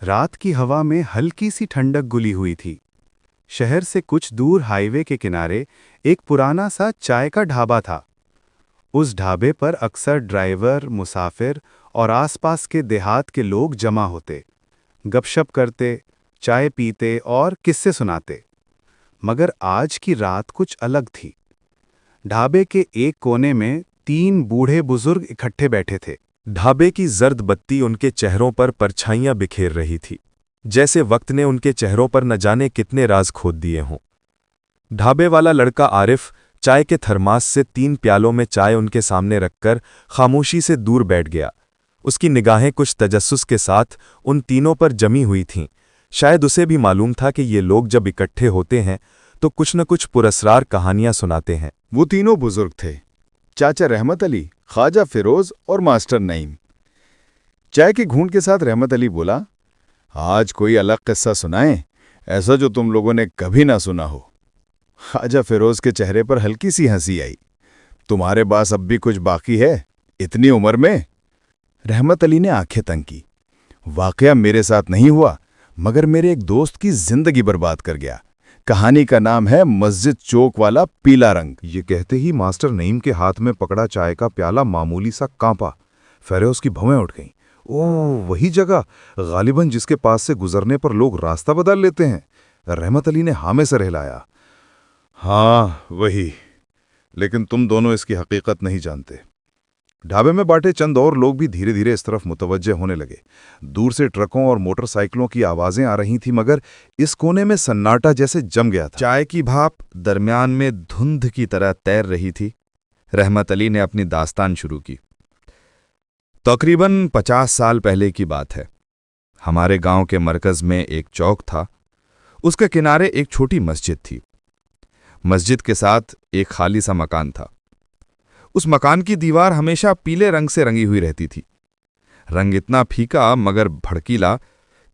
رات کی ہوا میں ہلکی سی ٹھنڈک گلی ہوئی تھی۔ شہر سے کچھ دور ہائی وے کے کنارے ایک پرانا سا چائے کا ڈھابا تھا۔ اس ڈھابے پر اکثر ڈرائیور، مسافر اور آس پاس کے دیہات کے لوگ جمع ہوتے، گپ شپ کرتے، چائے پیتے اور قصے سناتے۔ مگر آج کی رات کچھ الگ تھی۔ ڈھابے کے ایک کونے میں 3 بوڑھے بزرگ اکٹھے بیٹھے تھے۔ ڈھابے کی زرد بتی ان کے چہروں پر پرچھائیاں بکھیر رہی تھی، جیسے وقت نے ان کے چہروں پر نہ جانے کتنے راز کھود دیے ہوں۔ ڈھابے والا لڑکا عارف چائے کے تھرماس سے 3 پیالوں میں چائے ان کے سامنے رکھ کر خاموشی سے دور بیٹھ گیا۔ اس کی نگاہیں کچھ تجسس کے ساتھ ان تینوں پر جمی ہوئی تھیں۔ شاید اسے بھی معلوم تھا کہ یہ لوگ جب اکٹھے ہوتے ہیں تو کچھ نہ کچھ پراسرار کہانیاں سناتے ہیں۔ وہ تینوں بزرگ تھے، چاچا رحمت علی، خواجہ فیروز اور ماسٹر نعیم۔ چائے کے گھونٹ کے ساتھ رحمت علی بولا، آج کوئی الگ قصہ سنائیں، ایسا جو تم لوگوں نے کبھی نہ سنا ہو۔ خواجہ فیروز کے چہرے پر ہلکی سی ہنسی آئی۔ تمہارے پاس اب بھی کچھ باقی ہے اتنی عمر میں؟ رحمت علی نے آنکھیں تنگ کی۔ واقعہ میرے ساتھ نہیں ہوا، مگر میرے ایک دوست کی زندگی برباد کر گیا۔ کہانی کا نام ہے مسجد چوک والا پیلا رنگ۔ یہ کہتے ہی ماسٹر نعیم کے ہاتھ میں پکڑا چائے کا پیالہ معمولی سا کانپا۔ فیروز کی بھویں اٹھ گئیں۔ اوہ، وہی جگہ، غالباً جس کے پاس سے گزرنے پر لوگ راستہ بدل لیتے ہیں۔ رحمت علی نے ہاں میں سر ہلایا۔ ہاں وہی، لیکن تم دونوں اس کی حقیقت نہیں جانتے۔ ڈھابے میں بیٹھے چند اور لوگ بھی دھیرے دھیرے اس طرف متوجہ ہونے لگے۔ دور سے ٹرکوں اور موٹر سائیکلوں کی آوازیں آ رہی تھیں، مگر اس کونے میں سناٹا جیسے جم گیا تھا۔ چائے کی بھاپ درمیان میں دھند کی طرح تیر رہی تھی۔ رحمت علی نے اپنی داستان شروع کی۔ تقریباً 50 سال پہلے کی بات ہے۔ ہمارے گاؤں کے مرکز میں ایک چوک تھا۔ اس کے کنارے ایک چھوٹی مسجد تھی۔ مسجد کے ساتھ ایک خالی سا مکان تھا۔ اس مکان کی دیوار ہمیشہ پیلے رنگ سے رنگی ہوئی رہتی تھی۔ رنگ اتنا پھیکا مگر بھڑکیلا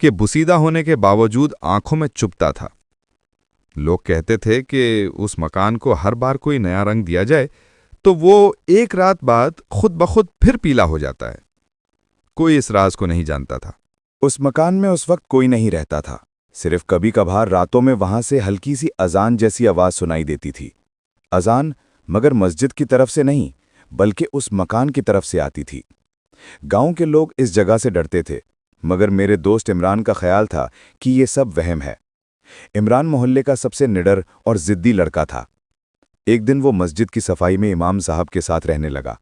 کہ بسیدہ ہونے کے باوجود آنکھوں میں چبھتا تھا۔ لوگ کہتے تھے کہ اس مکان کو ہر بار کوئی نیا رنگ دیا جائے تو وہ ایک رات بعد خود بخود پھر پیلا ہو جاتا ہے۔ کوئی اس راز کو نہیں جانتا تھا۔ اس مکان میں اس وقت کوئی نہیں رہتا تھا، صرف کبھی کبھار راتوں میں وہاں سے ہلکی سی اذان جیسی آواز سنائی دیتی تھی۔ اذان مگر مسجد کی طرف سے نہیں، بلکہ اس مکان کی طرف سے آتی تھی۔ گاؤں کے لوگ اس جگہ سے ڈرتے تھے، مگر میرے دوست عمران کا خیال تھا کہ یہ سب وہم ہے۔ عمران محلے کا سب سے نڈر اور ضدی لڑکا تھا۔ ایک دن وہ مسجد کی صفائی میں امام صاحب کے ساتھ رہنے لگا۔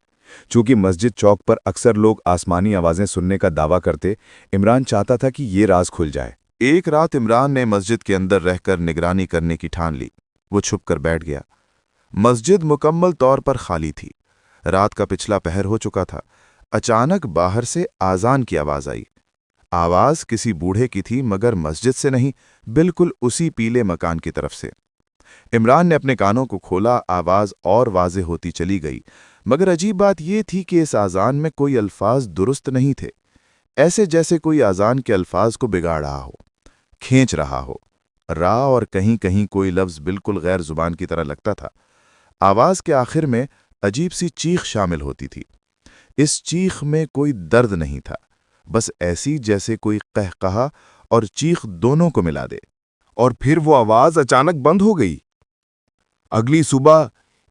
چونکہ مسجد چوک پر اکثر لوگ آسمانی آوازیں سننے کا دعویٰ کرتے، عمران چاہتا تھا کہ یہ راز کھل جائے۔ ایک رات عمران نے مسجد کے اندر رہ کر نگرانی کرنے کی ٹھان لی۔ وہ چھپ کر بیٹھ گیا۔ مسجد مکمل طور پر خالی تھی۔ رات کا پچھلا پہر ہو چکا تھا۔ اچانک باہر سے آذان کی آواز آئی۔ آواز کسی بوڑھے کی تھی، مگر مسجد سے نہیں، بالکل اسی پیلے مکان کی طرف سے۔ عمران نے اپنے کانوں کو کھولا، آواز اور واضح ہوتی چلی گئی، مگر عجیب بات یہ تھی کہ اس آذان میں کوئی الفاظ درست نہیں تھے، ایسے جیسے کوئی آذان کے الفاظ کو بگاڑ رہا ہو، کھینچ رہا ہو۔ را اور کہیں کہیں کوئی لفظ بالکل غیر زبان کی طرح لگتا تھا۔ آواز کے آخر میں عجیب سی چیخ شامل ہوتی تھی۔ اس چیخ میں کوئی درد نہیں تھا، بس ایسی جیسے کوئی قہقہا اور چیخ دونوں کو ملا دے۔ اور پھر وہ آواز اچانک بند ہو گئی۔ اگلی صبح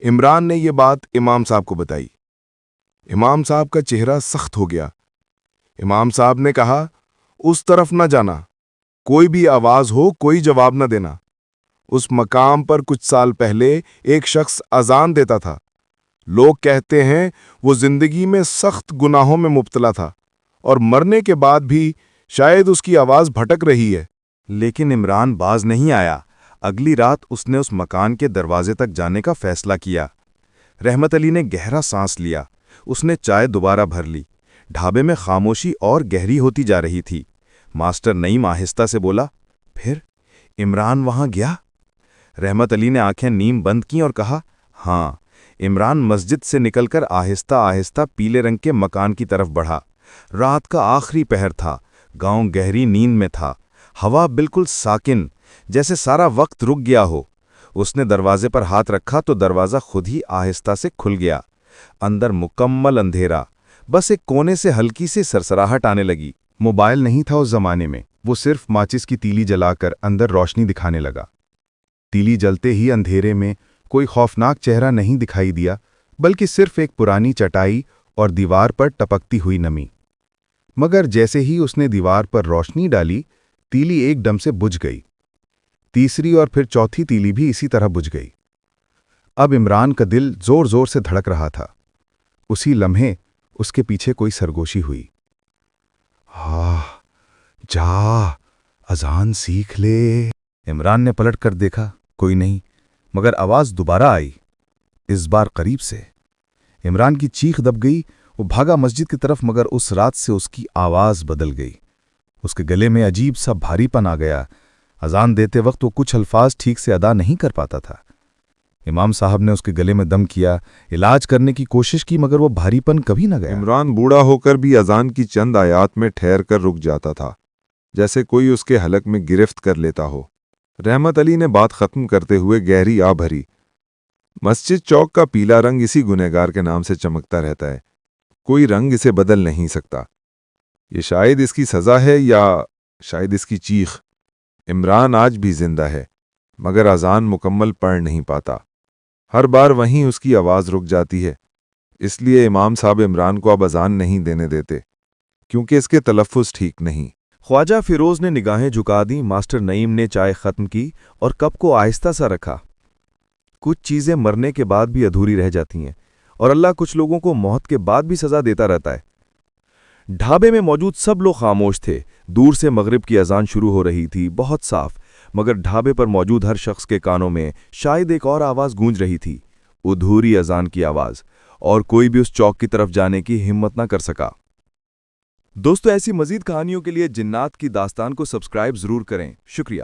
عمران نے یہ بات امام صاحب کو بتائی۔ امام صاحب کا چہرہ سخت ہو گیا۔ امام صاحب نے کہا، اس طرف نہ جانا، کوئی بھی آواز ہو کوئی جواب نہ دینا۔ اس مقام پر کچھ سال پہلے ایک شخص اذان دیتا تھا۔ لوگ کہتے ہیں وہ زندگی میں سخت گناہوں میں مبتلا تھا اور مرنے کے بعد بھی شاید اس کی آواز بھٹک رہی ہے۔ لیکن عمران باز نہیں آیا۔ اگلی رات اس نے اس مکان کے دروازے تک جانے کا فیصلہ کیا۔ رحمت علی نے گہرا سانس لیا۔ اس نے چائے دوبارہ بھر لی۔ ڈھابے میں خاموشی اور گہری ہوتی جا رہی تھی۔ ماسٹر نعیم آہستہ سے بولا، پھر عمران وہاں گیا؟ رحمت علی نے آنکھیں نیم بند کیں اور کہا، ہاں۔ عمران مسجد سے نکل کر آہستہ آہستہ پیلے رنگ کے مکان کی طرف بڑھا۔ رات کا آخری پہر تھا۔ گاؤں گہری نیند میں تھا۔ ہوا بالکل ساکن، جیسے سارا وقت رک گیا ہو۔ اس نے دروازے پر ہاتھ رکھا تو دروازہ خود ہی آہستہ سے کھل گیا۔ اندر مکمل اندھیرا، بس ایک کونے سے ہلکی سی سرسراہٹ آنے لگی۔ موبائل نہیں تھا اس زمانے میں، وہ صرف ماچس کی تیلی جلا کر اندر روشنی دکھانے لگا۔ تیلی جلتے ہی اندھیرے میں کوئی خوفناک چہرہ نہیں دکھائی دیا، بلکہ صرف ایک پرانی چٹائی اور دیوار پر ٹپکتی ہوئی نمی۔ مگر جیسے ہی اس نے دیوار پر روشنی ڈالی، تیلی ایک دم سے بجھ گئی۔ تیسری اور پھر چوتھی تیلی بھی اسی طرح بجھ گئی۔ اب عمران کا دل زور زور سے دھڑک رہا تھا۔ اسی لمحے اس کے پیچھے کوئی سرگوشی ہوئی۔ جا اذان سیکھ لے۔ عمران نے پلٹ کر دیکھا، کوئی نہیں، مگر آواز دوبارہ آئی، اس بار قریب سے۔ عمران کی چیخ دب گئی، وہ بھاگا مسجد کی طرف، مگر اس رات سے اس کی آواز بدل گئی۔ اس کے گلے میں عجیب سا بھاری پن آ گیا۔ اذان دیتے وقت وہ کچھ الفاظ ٹھیک سے ادا نہیں کر پاتا تھا۔ امام صاحب نے اس کے گلے میں دم کیا، علاج کرنے کی کوشش کی، مگر وہ بھاری پن کبھی نہ گیا۔ عمران بوڑھا ہو کر بھی اذان کی چند آیات میں ٹھہر کر رک جاتا تھا، جیسے کوئی اس کے حلق میں گرفت کر لیتا ہو۔ رحمت علی نے بات ختم کرتے ہوئے گہری آہ بھری، مسجد چوک کا پیلا رنگ اسی گنہگار کے نام سے چمکتا رہتا ہے، کوئی رنگ اسے بدل نہیں سکتا۔ یہ شاید اس کی سزا ہے یا شاید اس کی چیخ۔ عمران آج بھی زندہ ہے، مگر اذان مکمل پڑھ نہیں پاتا۔ ہر بار وہیں اس کی آواز رک جاتی ہے، اس لیے امام صاحب عمران کو اب اذان نہیں دینے دیتے، کیونکہ اس کے تلفظ ٹھیک نہیں۔ خواجہ فیروز نے نگاہیں جھکا دیں۔ ماسٹر نعیم نے چائے ختم کی اور کپ کو آہستہ سا رکھا۔ کچھ چیزیں مرنے کے بعد بھی ادھوری رہ جاتی ہیں، اور اللہ کچھ لوگوں کو موت کے بعد بھی سزا دیتا رہتا ہے۔ ڈھابے میں موجود سب لوگ خاموش تھے۔ دور سے مغرب کی اذان شروع ہو رہی تھی، بہت صاف، مگر ڈھابے پر موجود ہر شخص کے کانوں میں شاید ایک اور آواز گونج رہی تھی، ادھوری اذان کی آواز، اور کوئی بھی اس چوک کی طرف جانے کی ہمت نہ کر سکا۔ دوستو، ایسی مزید کہانیوں کے لیے جنات کی داستان کو سبسکرائب ضرور کریں۔ شکریہ۔